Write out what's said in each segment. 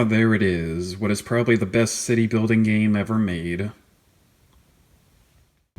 Ah, there it is. What is probably the best city building game ever made.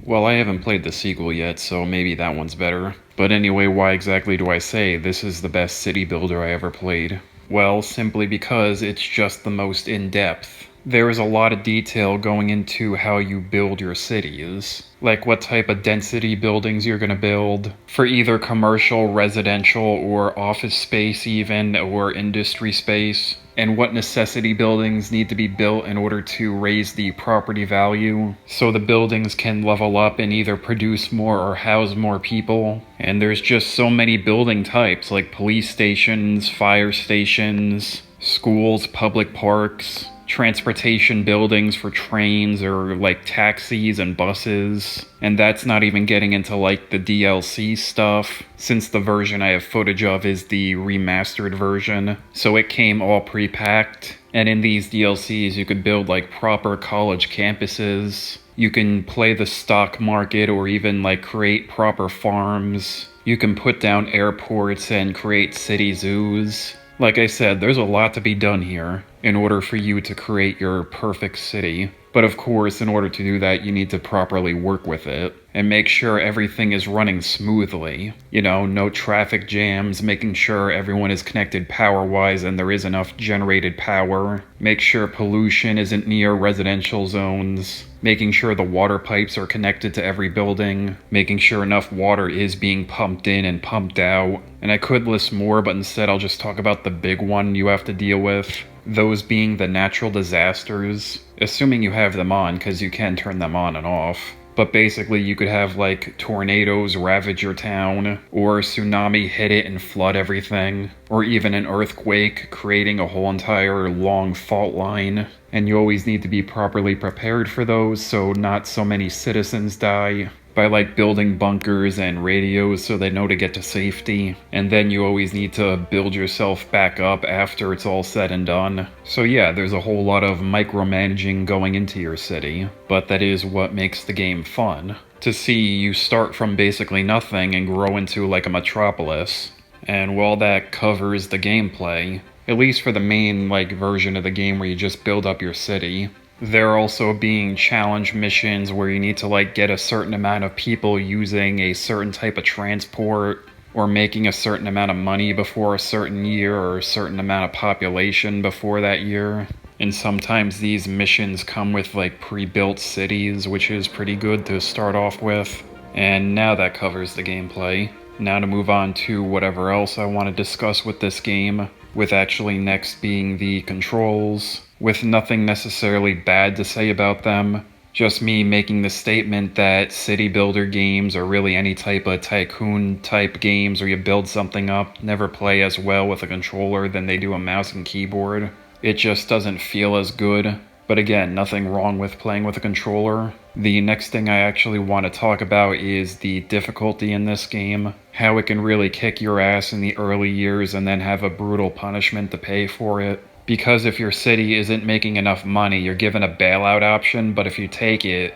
Well, I haven't played the sequel yet, so maybe that one's better. But anyway, why exactly do I say this is the best city builder I ever played? Well, simply because it's just the most in-depth. There is a lot of detail going into how you build your cities. Like what type of density buildings you're gonna build, for either commercial, residential, or office space even, or industry space. And what necessity buildings need to be built in order to raise the property value so the buildings can level up and either produce more or house more people. And there's just so many building types like police stations, fire stations, schools, public parks, transportation buildings for trains or like taxis and buses. And that's not even getting into like the DLC stuff, since the version I have footage of is the remastered version, so it came all pre-packed. And in these DLCs you could build like proper college campuses, you can play the stock market or even like create proper farms, you can put down airports and create city zoos. Like I said, there's a lot to be done here in order for you to create your perfect city. But of course, in order to do that, you need to properly work with it and make sure everything is running smoothly. You know, no traffic jams, making sure everyone is connected power-wise and there is enough generated power. Make sure pollution isn't near residential zones. Making sure the water pipes are connected to every building. Making sure enough water is being pumped in and pumped out. And I could list more, but instead I'll just talk about the big one you have to deal with. Those being the natural disasters, assuming you have them on, because you can turn them on and off. But basically you could have like tornadoes ravage your town, or a tsunami hit it and flood everything, or even an earthquake creating a whole entire long fault line. And you always need to be properly prepared for those so not so many citizens die, by like building bunkers and radios so they know to get to safety. And then you always need to build yourself back up after it's all said and done. So yeah, there's a whole lot of micromanaging going into your city, but that is what makes the game fun. To see you start from basically nothing and grow into like a metropolis. And while that covers the gameplay, at least for the main like version of the game where you just build up your city, there are also being challenge missions where you need to like get a certain amount of people using a certain type of transport, or making a certain amount of money before a certain year, or a certain amount of population before that year. And sometimes these missions come with like pre-built cities, which is pretty good to start off with. And now that covers the gameplay. Now to move on to whatever else I want to discuss with this game, with actually next being the controls, with nothing necessarily bad to say about them, just me making the statement that city builder games, or really any type of tycoon type games where you build something up, never play as well with a controller than they do a mouse and keyboard. It just doesn't feel as good. But again, nothing wrong with playing with a controller. The next thing I actually want to talk about is the difficulty in this game, how it can really kick your ass in the early years and then have a brutal punishment to pay for it. Because if your city isn't making enough money, you're given a bailout option, but if you take it,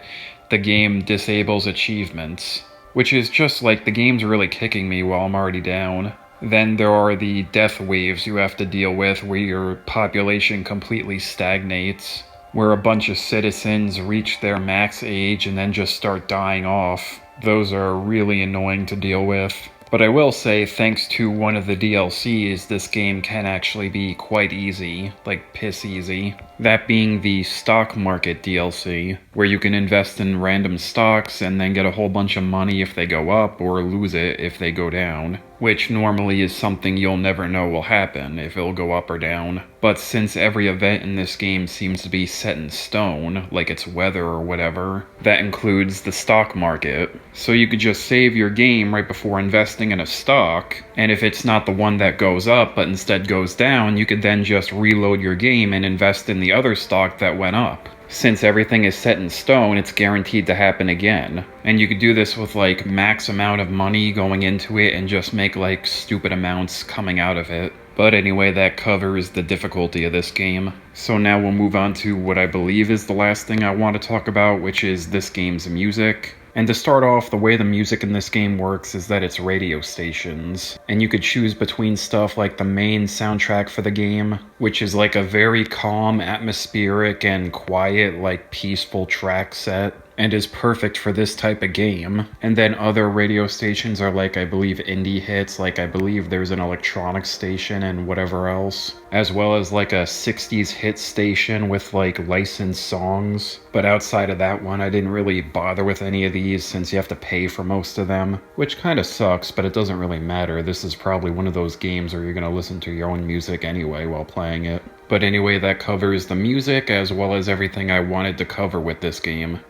the game disables achievements. Which is just like, the game's really kicking me while I'm already down. Then there are the death waves you have to deal with where your population completely stagnates, where a bunch of citizens reach their max age and then just start dying off. Those are really annoying to deal with. But I will say, thanks to one of the DLCs, this game can actually be quite easy, like piss easy. That being the stock market DLC, where you can invest in random stocks and then get a whole bunch of money if they go up, or lose it if they go down. Which normally is something you'll never know will happen, if it'll go up or down. But since every event in this game seems to be set in stone, like it's weather or whatever, that includes the stock market. So you could just save your game right before investing in a stock, and if it's not the one that goes up but instead goes down, you could then just reload your game and invest in the other stock that went up. Since everything is set in stone, it's guaranteed to happen again. And you could do this with like max amount of money going into it and just make like stupid amounts coming out of it. But anyway, that covers the difficulty of this game. So now we'll move on to what I believe is the last thing I want to talk about, which is this game's music. And to start off, the way the music in this game works is that it's radio stations. And you could choose between stuff like the main soundtrack for the game, which is like a very calm, atmospheric, and quiet, like peaceful track set, and is perfect for this type of game. And then other radio stations are like, I believe, indie hits, like I believe there's an electronic station and whatever else, as well as like a 60s hit station with like licensed songs. But outside of that one, I didn't really bother with any of these since you have to pay for most of them, which kind of sucks, but it doesn't really matter. This is probably one of those games where you're going to listen to your own music anyway while playing it. But anyway, that covers the music as well as everything I wanted to cover with this game.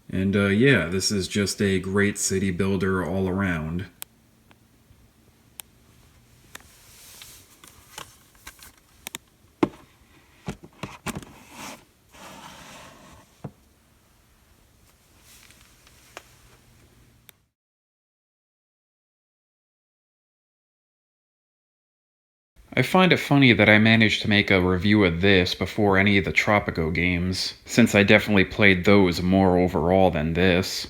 And yeah, this is just a great city builder all around. I find it funny that I managed to make a review of this before any of the Tropico games, since I definitely played those more overall than this.